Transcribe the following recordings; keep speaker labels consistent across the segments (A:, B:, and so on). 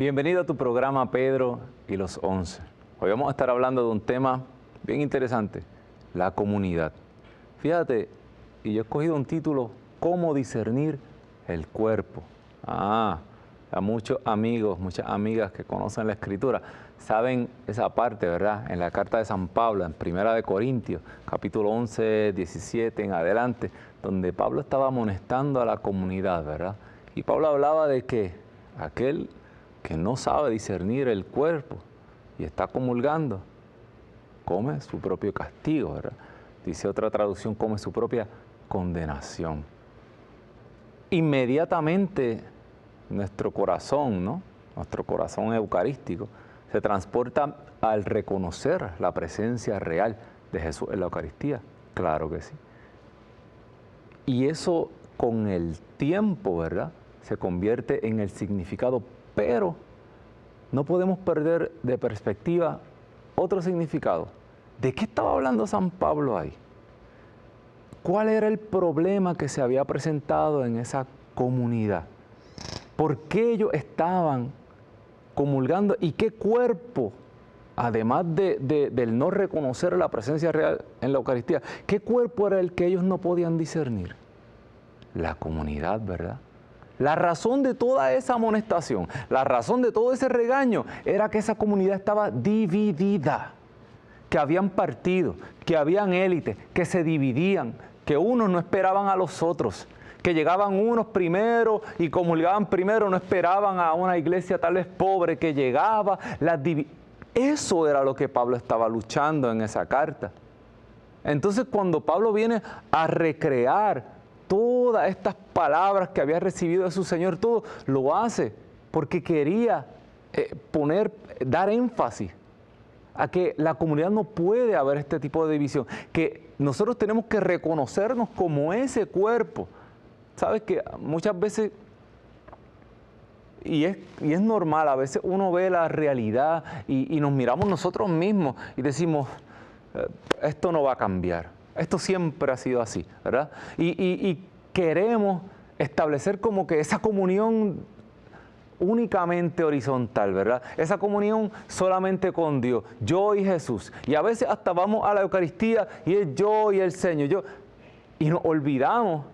A: Bienvenido a tu programa Pedro y los 11. Hoy vamos a estar hablando de un tema bien interesante, la comunidad. Fíjate, y yo he escogido un título, ¿Cómo discernir el cuerpo? A muchos amigos, muchas amigas que conocen la Escritura, saben esa parte, ¿verdad? En la carta de San Pablo, en Primera de Corintios, capítulo 11, 17 en adelante, donde Pablo estaba amonestando a la comunidad, ¿verdad? Y Pablo hablaba de que aquel que no sabe discernir el cuerpo y está comulgando, come su propio castigo, ¿verdad? Dice otra traducción, come su propia condenación. Inmediatamente nuestro corazón, ¿no? Nuestro corazón eucarístico se transporta al reconocer la presencia real de Jesús en la Eucaristía. Claro que sí. Y eso con el tiempo, ¿verdad?, se convierte en el significado, pero no podemos perder de perspectiva otro significado. ¿De qué estaba hablando San Pablo ahí? ¿Cuál era el problema que se había presentado en esa comunidad? ¿Por qué ellos estaban comulgando? ¿Y qué cuerpo, además del no reconocer la presencia real en la Eucaristía, qué cuerpo era el que ellos no podían discernir? La comunidad, ¿verdad? La razón de toda esa amonestación, la razón de todo ese regaño, era que esa comunidad estaba dividida, que habían partidos, que habían élites, que se dividían, que unos no esperaban a los otros, que llegaban unos primero y comulgaban primero, no esperaban a una iglesia tal vez pobre que llegaba. Eso era lo que Pablo estaba luchando en esa carta. Entonces, cuando Pablo viene a recrear todas estas palabras que había recibido de su Señor, todo lo hace porque quería dar énfasis a que la comunidad no puede haber este tipo de división, que nosotros tenemos que reconocernos como ese cuerpo. Sabes que muchas veces, y es normal, a veces uno ve la realidad y nos miramos nosotros mismos y decimos, esto no va a cambiar, esto siempre ha sido así, ¿verdad? Y queremos establecer como que esa comunión únicamente horizontal, ¿verdad? Esa comunión solamente con Dios, yo y Jesús. Y a veces hasta vamos a la Eucaristía y es yo y el Señor, y nos olvidamos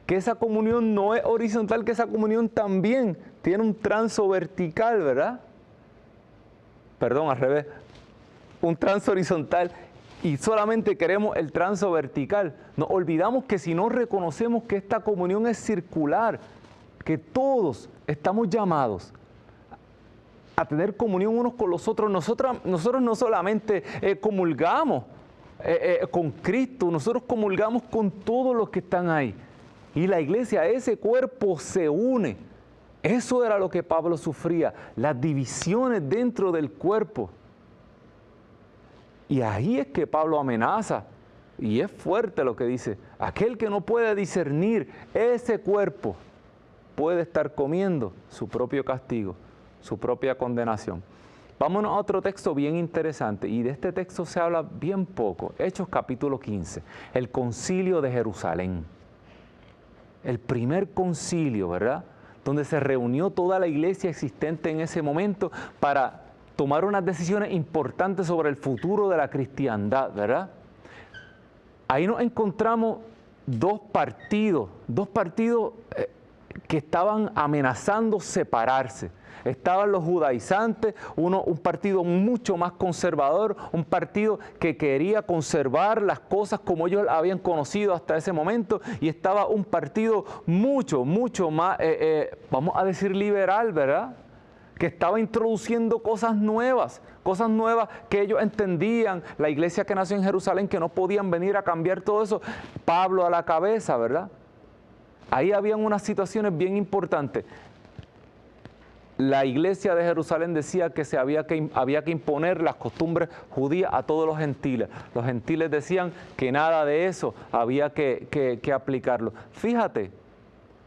A: que esa comunión no es horizontal, que esa comunión también tiene un transo vertical, ¿verdad? Perdón, al revés, un transo horizontal. Y solamente queremos el transo vertical. Nos olvidamos que si no reconocemos que esta comunión es circular, que todos estamos llamados a tener comunión unos con los otros. Nosotros no solamente comulgamos con Cristo, nosotros comulgamos con todos los que están ahí. Y la iglesia, ese cuerpo se une. Eso era lo que Pablo sufría, las divisiones dentro del cuerpo. Y ahí es que Pablo amenaza, y es fuerte lo que dice, aquel que no puede discernir ese cuerpo puede estar comiendo su propio castigo, su propia condenación. Vámonos a otro texto bien interesante, y de este texto se habla bien poco, Hechos capítulo 15, el concilio de Jerusalén. El primer concilio, ¿verdad?, donde se reunió toda la iglesia existente en ese momento para tomar unas decisiones importantes sobre el futuro de la cristiandad, ¿verdad? Ahí nos encontramos dos partidos que estaban amenazando separarse. Estaban los judaizantes, un partido mucho más conservador, un partido que quería conservar las cosas como ellos habían conocido hasta ese momento, y estaba un partido mucho más, vamos a decir, liberal, ¿verdad?, que estaba introduciendo cosas nuevas que ellos entendían, la iglesia que nació en Jerusalén, que no podían venir a cambiar todo eso, Pablo a la cabeza, ¿verdad? Ahí habían unas situaciones bien importantes. La iglesia de Jerusalén decía que había que imponer las costumbres judías a todos los gentiles. Los gentiles decían que nada de eso había que aplicarlo. Fíjate,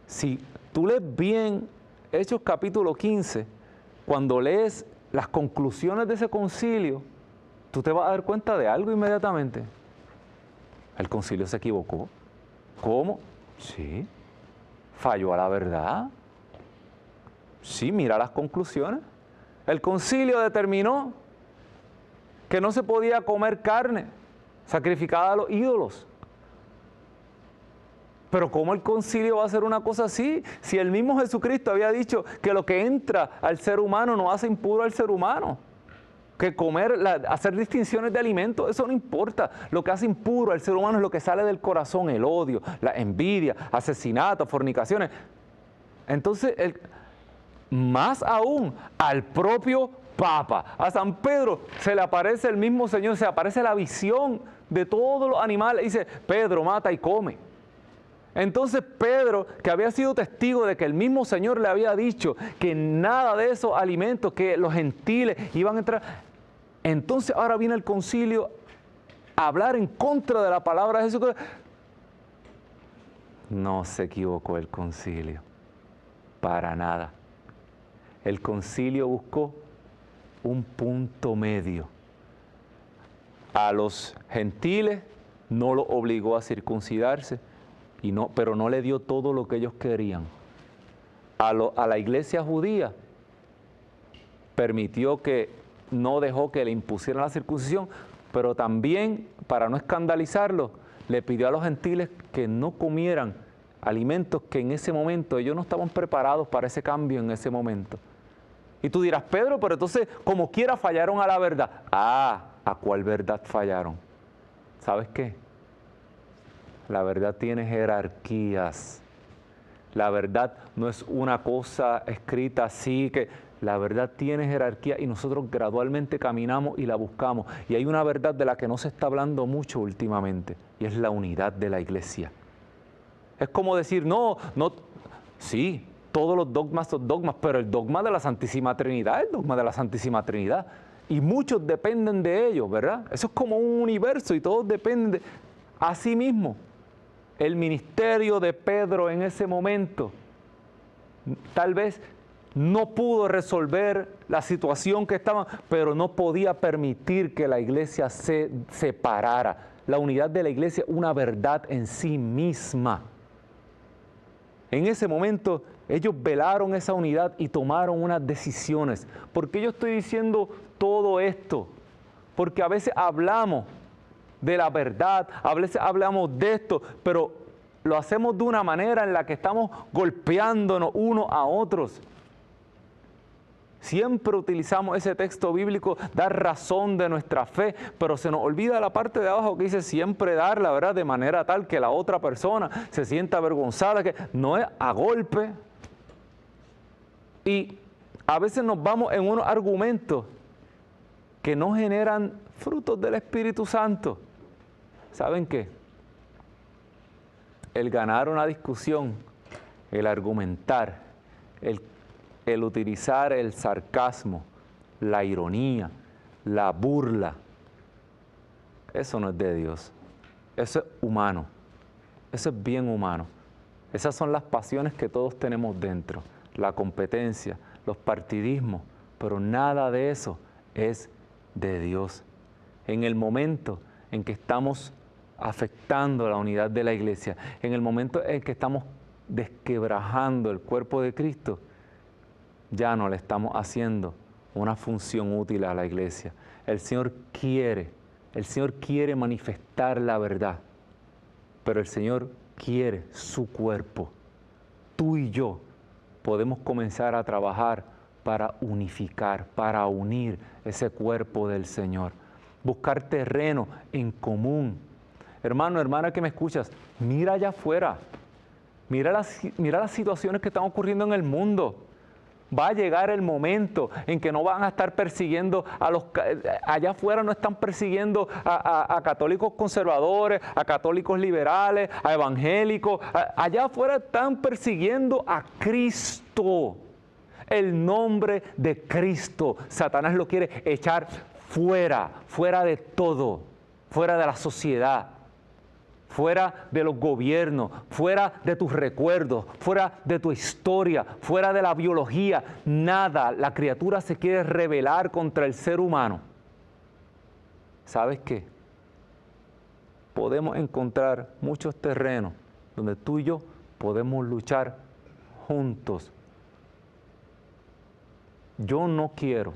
A: si tú lees bien Hechos capítulo 15, cuando lees las conclusiones de ese concilio, tú te vas a dar cuenta de algo inmediatamente. El concilio se equivocó. ¿Cómo? Sí. Falló a la verdad. Sí, mira las conclusiones. El concilio determinó que no se podía comer carne sacrificada a los ídolos. Pero ¿cómo el concilio va a hacer una cosa así? Si el mismo Jesucristo había dicho que lo que entra al ser humano no hace impuro al ser humano. Que hacer distinciones de alimentos, eso no importa. Lo que hace impuro al ser humano es lo que sale del corazón, el odio, la envidia, asesinatos, fornicaciones. Entonces, más aún al propio Papa, a San Pedro se le aparece el mismo Señor, se aparece la visión de todos los animales. Dice, Pedro, mata y come. Entonces Pedro, que había sido testigo de que el mismo Señor le había dicho que nada de esos alimentos, que los gentiles iban a entrar, entonces ahora viene el concilio a hablar en contra de la palabra de Jesús. No se equivocó el concilio, para nada. El concilio buscó un punto medio. A los gentiles no los obligó a circuncidarse, pero no le dio todo lo que ellos querían. A la iglesia judía permitió no dejó que le impusieran la circuncisión, pero también, para no escandalizarlos, le pidió a los gentiles que no comieran alimentos que en ese momento ellos no estaban preparados para ese cambio en ese momento. Y tú dirás, Pedro, pero entonces como quiera fallaron a la verdad. ¿A cuál verdad fallaron? ¿Sabes qué? La verdad tiene jerarquías. La verdad no es una cosa escrita así que... La verdad tiene jerarquía y nosotros gradualmente caminamos y la buscamos. Y hay una verdad de la que no se está hablando mucho últimamente, y es la unidad de la iglesia. Es como decir, sí, todos los dogmas son dogmas, pero el dogma de la Santísima Trinidad es el dogma de la Santísima Trinidad. Y muchos dependen de ellos, ¿verdad? Eso es como un universo y todos dependen de... Así mismo, el ministerio de Pedro en ese momento, tal vez no pudo resolver la situación que estaban, pero no podía permitir que la iglesia se separara. La unidad de la iglesia es una verdad en sí misma. En ese momento ellos velaron esa unidad y tomaron unas decisiones. ¿Por qué yo estoy diciendo todo esto? Porque a veces hablamos de la verdad, a veces hablamos de esto, pero lo hacemos de una manera en la que estamos golpeándonos unos a otros. Siempre utilizamos ese texto bíblico, dar razón de nuestra fe, pero se nos olvida la parte de abajo que dice siempre dar la verdad de manera tal que la otra persona se sienta avergonzada, que no es a golpe. Y a veces nos vamos en unos argumentos que no generan frutos del Espíritu Santo. ¿Saben qué? El ganar una discusión, el argumentar, el utilizar el sarcasmo, la ironía, la burla, eso no es de Dios. Eso es humano. Eso es bien humano. Esas son las pasiones que todos tenemos dentro. La competencia, los partidismos, pero nada de eso es de Dios. En el momento en que estamos afectando la unidad de la iglesia, en el momento en que estamos desquebrajando el cuerpo de Cristo, ya no le estamos haciendo una función útil a la iglesia. El Señor quiere manifestar la verdad, pero el Señor quiere su cuerpo. Tú y yo podemos comenzar a trabajar para unificar, para unir ese cuerpo del Señor. Buscar terreno en común. Hermano, hermana que me escuchas, mira allá afuera. Mira las situaciones que están ocurriendo en el mundo. Va a llegar el momento en que no van a estar persiguiendo allá afuera no están persiguiendo a católicos conservadores, a católicos liberales, a evangélicos. Allá afuera están persiguiendo a Cristo. El nombre de Cristo. Satanás lo quiere echar fuera de todo, fuera de la sociedad, fuera de los gobiernos, fuera de tus recuerdos, fuera de tu historia, fuera de la biología. Nada, la criatura se quiere rebelar contra el ser humano. ¿Sabes qué? Podemos encontrar muchos terrenos donde tú y yo podemos luchar juntos. Yo no quiero,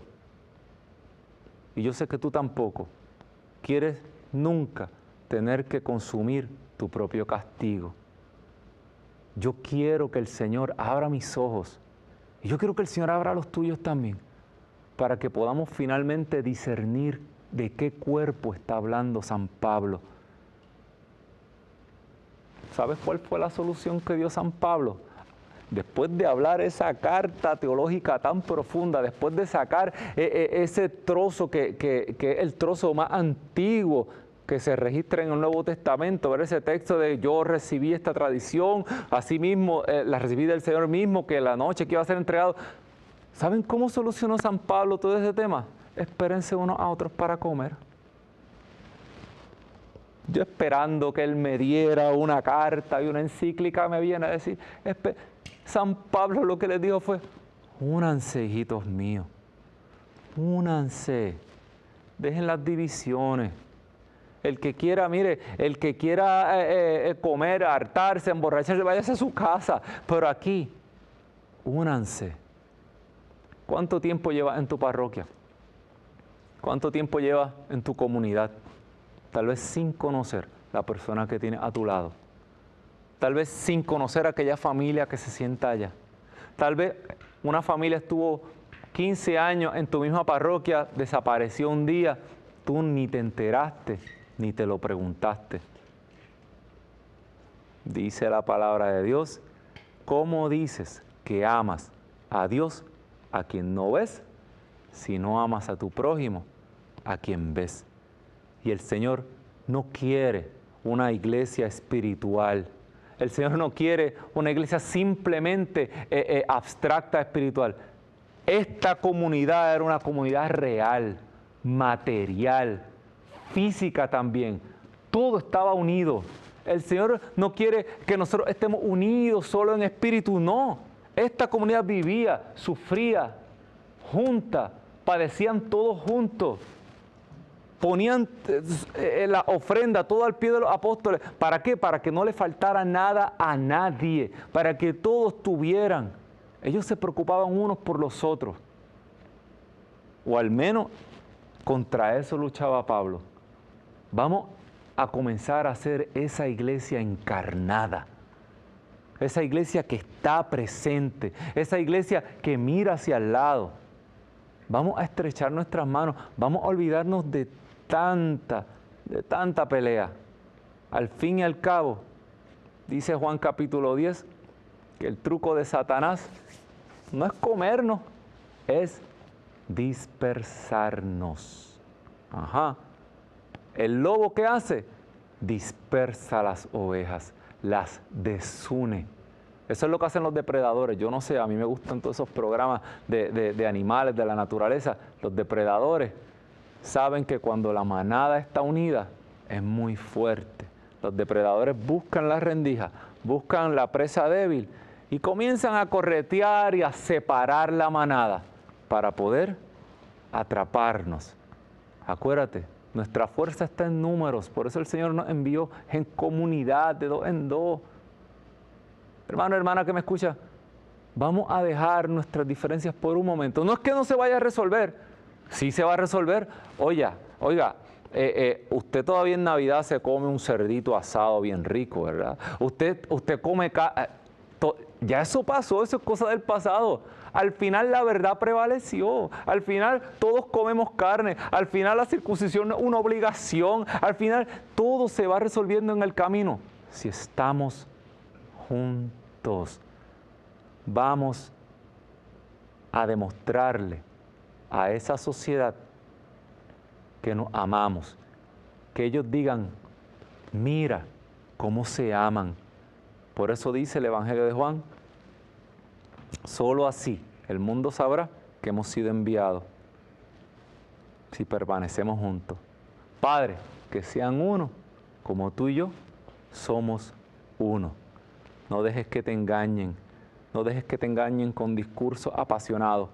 A: y yo sé que tú tampoco, quieres nunca tener que consumir tu propio castigo. Yo quiero que el Señor abra mis ojos, y yo quiero que el Señor abra los tuyos también, para que podamos finalmente discernir de qué cuerpo está hablando San Pablo. ¿Sabes cuál fue la solución que dio San Pablo? Después de hablar esa carta teológica tan profunda, después de sacar ese trozo que es el trozo más antiguo que se registra en el Nuevo Testamento, ver ese texto de yo recibí esta tradición, así mismo la recibí del Señor mismo, que la noche que iba a ser entregado. ¿Saben cómo solucionó San Pablo todo ese tema? Espérense unos a otros para comer. Yo esperando que él me diera una carta y una encíclica, me viene a decir, San Pablo lo que les dijo fue, únanse, hijitos míos, únanse, dejen las divisiones. El que quiera, mire, el que quiera comer, hartarse, emborracharse, váyase a su casa, pero aquí, únanse. ¿Cuánto tiempo llevas en tu parroquia? ¿Cuánto tiempo llevas en tu comunidad? Tal vez sin conocer la persona que tienes a tu lado. Tal vez sin conocer a aquella familia que se sienta allá. Tal vez una familia estuvo 15 años en tu misma parroquia, desapareció un día, tú ni te enteraste, ni te lo preguntaste. Dice la palabra de Dios, ¿cómo dices que amas a Dios a quien no ves, si no amas a tu prójimo a quien ves? Y el Señor no quiere una iglesia espiritual. El Señor no quiere una iglesia simplemente abstracta espiritual. Esta comunidad era una comunidad real, material, física también. Todo estaba unido. El Señor no quiere que nosotros estemos unidos solo en espíritu, no. Esta comunidad vivía, sufría, junta, padecían todos juntos. Ponían la ofrenda todo al pie de los apóstoles. ¿Para qué? Para que no le faltara nada a nadie, para que todos tuvieran. Ellos se preocupaban unos por los otros. O al menos contra eso luchaba Pablo. Vamos a comenzar a hacer esa iglesia encarnada. Esa iglesia que está presente. Esa iglesia que mira hacia el lado. Vamos a estrechar nuestras manos. Vamos a olvidarnos de tanta pelea. Al fin y al cabo, dice Juan capítulo 10, que el truco de Satanás no es comernos, es dispersarnos. Ajá. El lobo, ¿qué hace? Dispersa las ovejas, las desune. Eso es lo que hacen los depredadores. Yo no sé, a mí me gustan todos esos programas de animales, de la naturaleza. Los depredadores saben que cuando la manada está unida es muy fuerte. Los depredadores buscan la rendija, buscan la presa débil y comienzan a corretear y a separar la manada para poder atraparnos. Acuérdate, nuestra fuerza está en números, por eso el Señor nos envió en comunidad, de dos en dos. Hermano, hermana que me escucha, vamos a dejar nuestras diferencias por un momento. No es que no se vaya a resolver, sí se va a resolver. Oiga, usted todavía en Navidad se come un cerdito asado bien rico, ¿verdad? Usted come... Ya eso pasó, eso es cosa del pasado. Al final la verdad prevaleció. Al final todos comemos carne. Al final la circuncisión es una obligación. Al final todo se va resolviendo en el camino. Si estamos juntos, vamos a demostrarle a esa sociedad que nos amamos. Que ellos digan, mira cómo se aman. Por eso dice el Evangelio de Juan, solo así el mundo sabrá que hemos sido enviados, si permanecemos juntos. Padre, que sean uno, como tú y yo somos uno. No dejes que te engañen, no dejes que te engañen con discursos apasionados.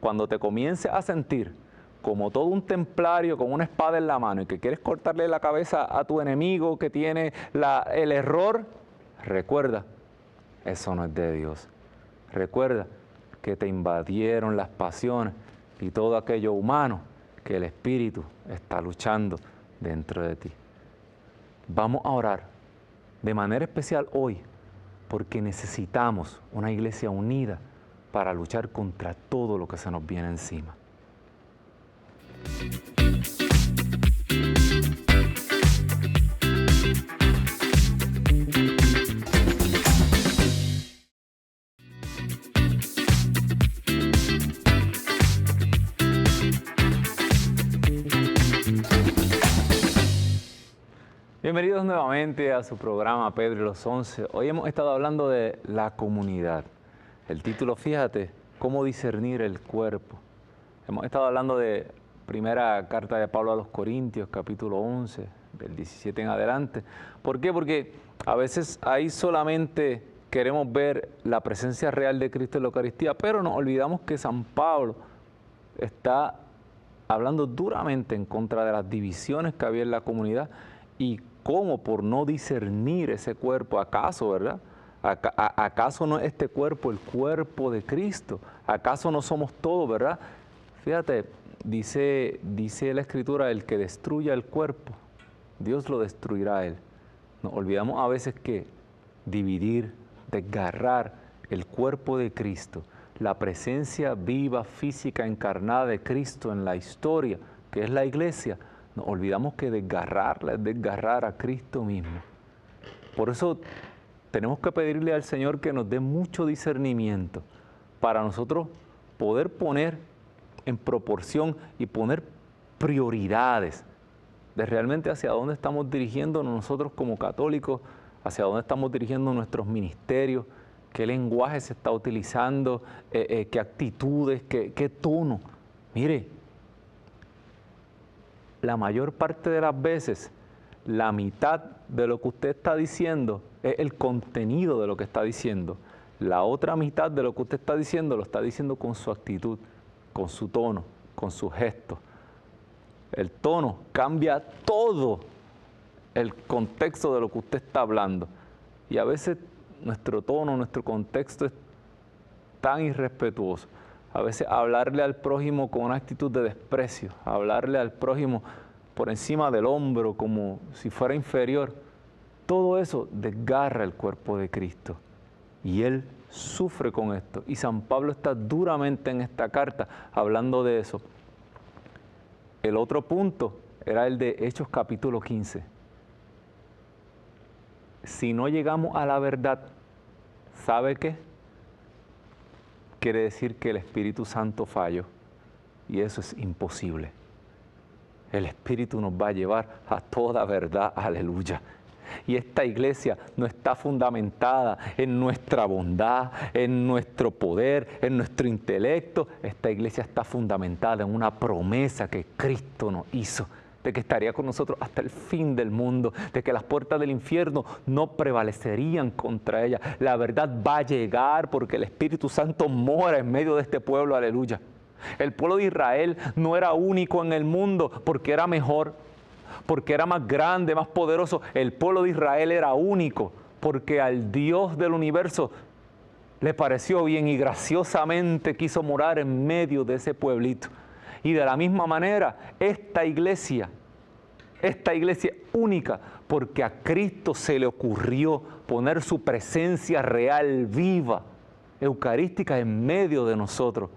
A: Cuando te comiences a sentir como todo un templario con una espada en la mano y que quieres cortarle la cabeza a tu enemigo que tiene el error, recuerda, eso no es de Dios. Recuerda que te invadieron las pasiones y todo aquello humano que el Espíritu está luchando dentro de ti. Vamos a orar de manera especial hoy porque necesitamos una iglesia unida para luchar contra todo lo que se nos viene encima. Bienvenidos nuevamente a su programa Pedro y los 11. Hoy hemos estado hablando de la comunidad. El título, fíjate, cómo discernir el cuerpo. Hemos estado hablando de primera carta de Pablo a los Corintios, capítulo 11, del 17 en adelante. ¿Por qué? Porque a veces ahí solamente queremos ver la presencia real de Cristo en la Eucaristía, pero nos olvidamos que San Pablo está hablando duramente en contra de las divisiones que había en la comunidad y cómo por no discernir ese cuerpo, ¿acaso, verdad? ¿Acaso no es este cuerpo el cuerpo de Cristo? ¿Acaso no somos todos, verdad? Fíjate, dice la Escritura, el que destruya el cuerpo, Dios lo destruirá a él. Nos olvidamos a veces que dividir, desgarrar el cuerpo de Cristo, la presencia viva, física, encarnada de Cristo en la historia, que es la iglesia, nos olvidamos que desgarrarla es desgarrar a Cristo mismo. Por eso tenemos que pedirle al Señor que nos dé mucho discernimiento para nosotros poder poner en proporción y poner prioridades de realmente hacia dónde estamos dirigiéndonos nosotros como católicos, hacia dónde estamos dirigiendo nuestros ministerios, qué lenguaje se está utilizando, qué actitudes, qué tono. Mire, la mayor parte de las veces, la mitad de lo que usted está diciendo es el contenido de lo que está diciendo. La otra mitad de lo que usted está diciendo lo está diciendo con su actitud, con su tono, con sus gestos. El tono cambia todo el contexto de lo que usted está hablando. Y a veces nuestro tono, nuestro contexto es tan irrespetuoso. A veces hablarle al prójimo con una actitud de desprecio, hablarle al prójimo por encima del hombro como si fuera inferior, todo eso desgarra el cuerpo de Cristo. Y Él sufre con esto. Y San Pablo está duramente en esta carta hablando de eso. El otro punto era el de Hechos capítulo 15. Si no llegamos a la verdad, ¿sabe qué? Quiere decir que el Espíritu Santo falló y eso es imposible. El Espíritu nos va a llevar a toda verdad, aleluya. Y esta iglesia no está fundamentada en nuestra bondad, en nuestro poder, en nuestro intelecto. Esta iglesia está fundamentada en una promesa que Cristo nos hizo, de que estaría con nosotros hasta el fin del mundo, de que las puertas del infierno no prevalecerían contra ella. La verdad va a llegar porque el Espíritu Santo mora en medio de este pueblo, aleluya. El pueblo de Israel no era único en el mundo porque era mejor, porque era más grande, más poderoso. El pueblo de Israel era único porque al Dios del universo le pareció bien y graciosamente quiso morar en medio de ese pueblito. Y de la misma manera, esta iglesia única, porque a Cristo se le ocurrió poner su presencia real, viva, eucarística en medio de nosotros.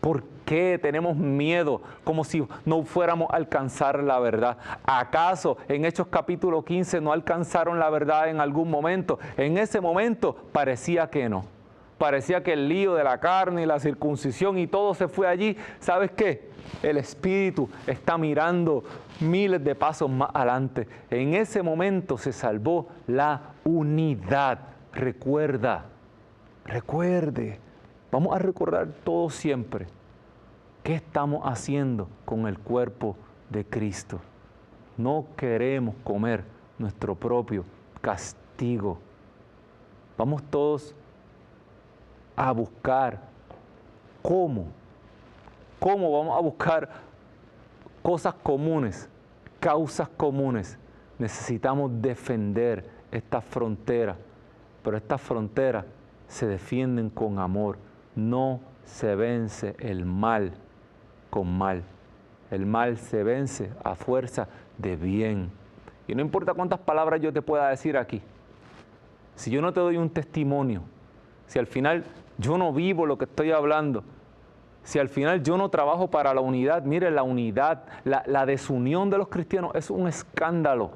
A: ¿Por qué tenemos miedo como si no fuéramos a alcanzar la verdad? ¿Acaso en Hechos capítulo 15 no alcanzaron la verdad en algún momento? En ese momento parecía que no. Parecía que el lío de la carne y la circuncisión y todo se fue allí. ¿Sabes qué? El Espíritu está mirando miles de pasos más adelante. En ese momento se salvó la unidad. Recuerde. Vamos a recordar todo siempre. ¿Qué estamos haciendo con el cuerpo de Cristo? No queremos comer nuestro propio castigo. Vamos todos a buscar cómo vamos a buscar cosas comunes, causas comunes. Necesitamos defender estas fronteras, pero estas fronteras se defienden con amor, no se vence el mal con mal. El mal se vence a fuerza de bien. Y no importa cuántas palabras yo te pueda decir aquí, si yo no te doy un testimonio, si al final yo no vivo lo que estoy hablando, si al final yo no trabajo para la unidad, mire, la unidad, la desunión de los cristianos es un escándalo.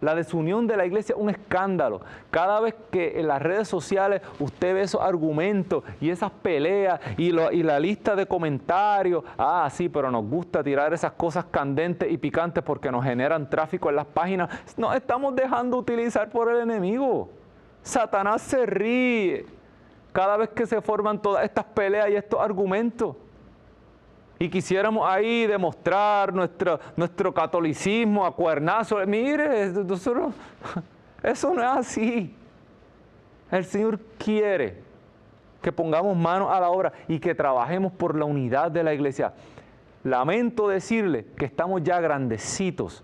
A: La desunión de la iglesia es un escándalo. Cada vez que en las redes sociales usted ve esos argumentos y esas peleas y la lista de comentarios, sí, pero nos gusta tirar esas cosas candentes y picantes porque nos generan tráfico en las páginas, nos estamos dejando utilizar por el enemigo. Satanás se ríe cada vez que se forman todas estas peleas y estos argumentos. Y quisiéramos ahí demostrar nuestro catolicismo a cuernazos. Mire, nosotros, eso no es así. El Señor quiere que pongamos manos a la obra y que trabajemos por la unidad de la iglesia. Lamento decirle que estamos ya grandecitos.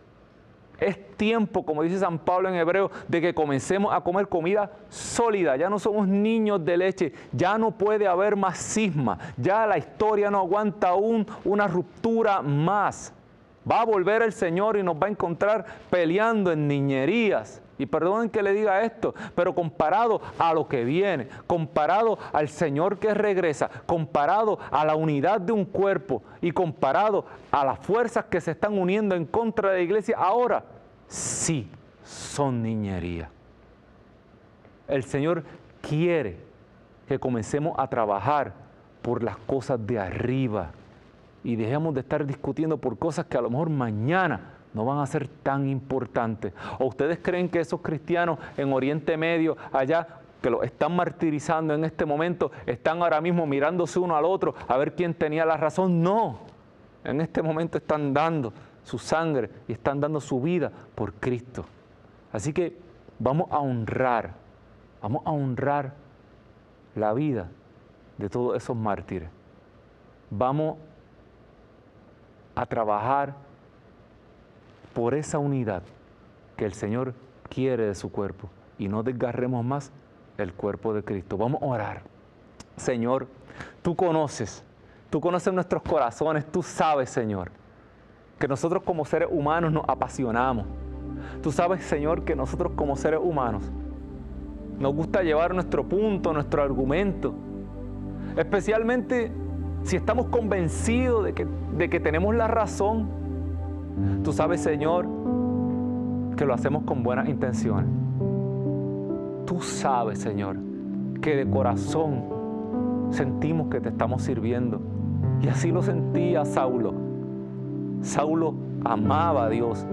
A: Es tiempo, como dice San Pablo en Hebreos, de que comencemos a comer comida sólida. Ya no somos niños de leche, ya no puede haber más cisma, ya la historia no aguanta aún una ruptura más. Va a volver el Señor y nos va a encontrar peleando en niñerías. Y perdonen que le diga esto, pero comparado a lo que viene, comparado al Señor que regresa, comparado a la unidad de un cuerpo y comparado a las fuerzas que se están uniendo en contra de la iglesia ahora, sí son niñería. El Señor quiere que comencemos a trabajar por las cosas de arriba y dejemos de estar discutiendo por cosas que a lo mejor mañana no van a ser tan importantes. ¿O ustedes creen que esos cristianos en Oriente Medio, allá, que los están martirizando en este momento, están ahora mismo mirándose uno al otro a ver quién tenía la razón? No, en este momento están dando su sangre y están dando su vida por Cristo. Así que vamos a honrar la vida de todos esos mártires. Vamos a trabajar por esa unidad que el Señor quiere de su cuerpo y no desgarremos más el cuerpo de Cristo. Vamos a orar. Señor, tú conoces nuestros corazones, tú sabes, Señor, que nosotros como seres humanos nos apasionamos. Tú sabes, Señor, que nosotros como seres humanos nos gusta llevar nuestro punto, nuestro argumento, especialmente si estamos convencidos de que tenemos la razón. Tú sabes, Señor, que lo hacemos con buenas intenciones. Tú sabes, Señor, que de corazón sentimos que te estamos sirviendo. Y así lo sentía Saulo. Saulo amaba a Dios.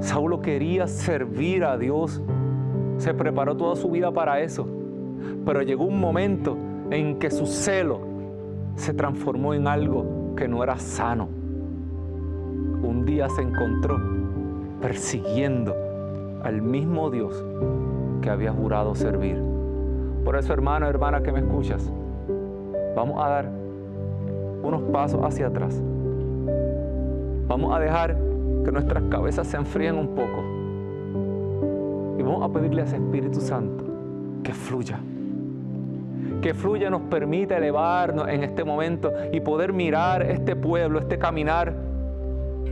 A: Saulo quería servir a Dios. Se preparó toda su vida para eso. Pero llegó un momento en que su celo se transformó en algo que no era sano. Un día se encontró persiguiendo al mismo Dios que había jurado servir. Por eso, hermano, hermana que me escuchas, vamos a dar unos pasos hacia atrás. Vamos a dejar que nuestras cabezas se enfríen un poco y vamos a pedirle a ese Espíritu Santo que fluya. Que fluya, nos permita elevarnos en este momento y poder mirar este pueblo, este caminar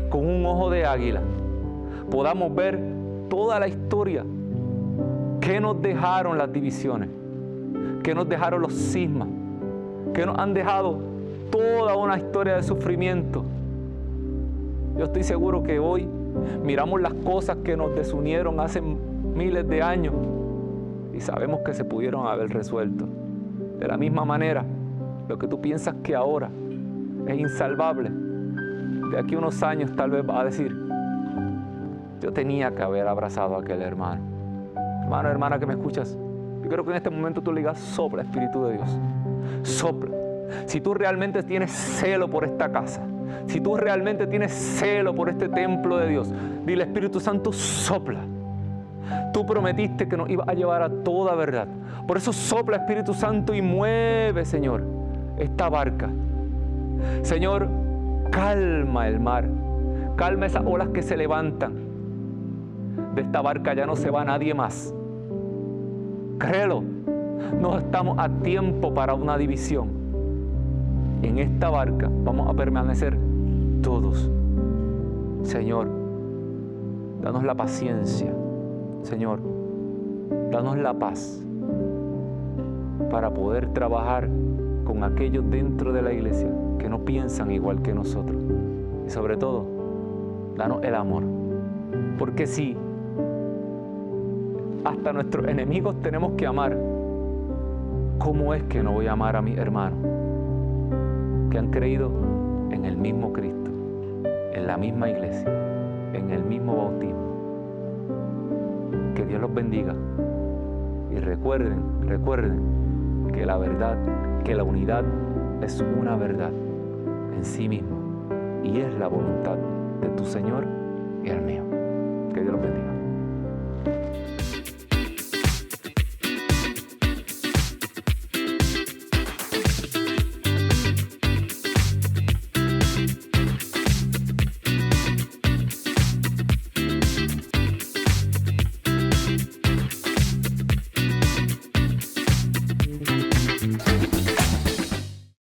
A: con un ojo de águila. Podamos ver toda la historia que nos dejaron las divisiones, que nos dejaron los cismas, que nos han dejado toda una historia de sufrimiento. Yo estoy seguro que hoy miramos las cosas que nos desunieron hace miles de años y sabemos que se pudieron haber resuelto. De la misma manera, lo que tú piensas que ahora es insalvable, de aquí a unos años tal vez vas a decir: yo tenía que haber abrazado a aquel hermano. Hermano, hermana que me escuchas, yo creo que en este momento tú le digas: sopla, Espíritu de Dios, sopla. Si tú realmente tienes celo por esta casa, si tú realmente tienes celo por este templo de Dios, dile: Espíritu Santo, sopla. Tú prometiste que nos ibas a llevar a toda verdad. Por eso sopla, Espíritu Santo, y mueve, Señor, esta barca. Señor, calma el mar, calma esas olas que se levantan. De esta barca ya no se va nadie más. Créelo, No estamos a tiempo para una división. En esta barca vamos a permanecer todos. Señor, danos la paciencia. Señor, danos la paz para poder trabajar con aquellos dentro de la iglesia que no piensan igual que nosotros. Y sobre todo, danos el amor. Porque si hasta nuestros enemigos tenemos que amar, ¿cómo es que no voy a amar a mis hermanos que han creído en el mismo Cristo, en la misma iglesia, en el mismo bautismo? Que Dios los bendiga. Y recuerden que la verdad, que la unidad es una verdad en sí misma y es la voluntad de tu Señor y el mío. Que Dios los bendiga.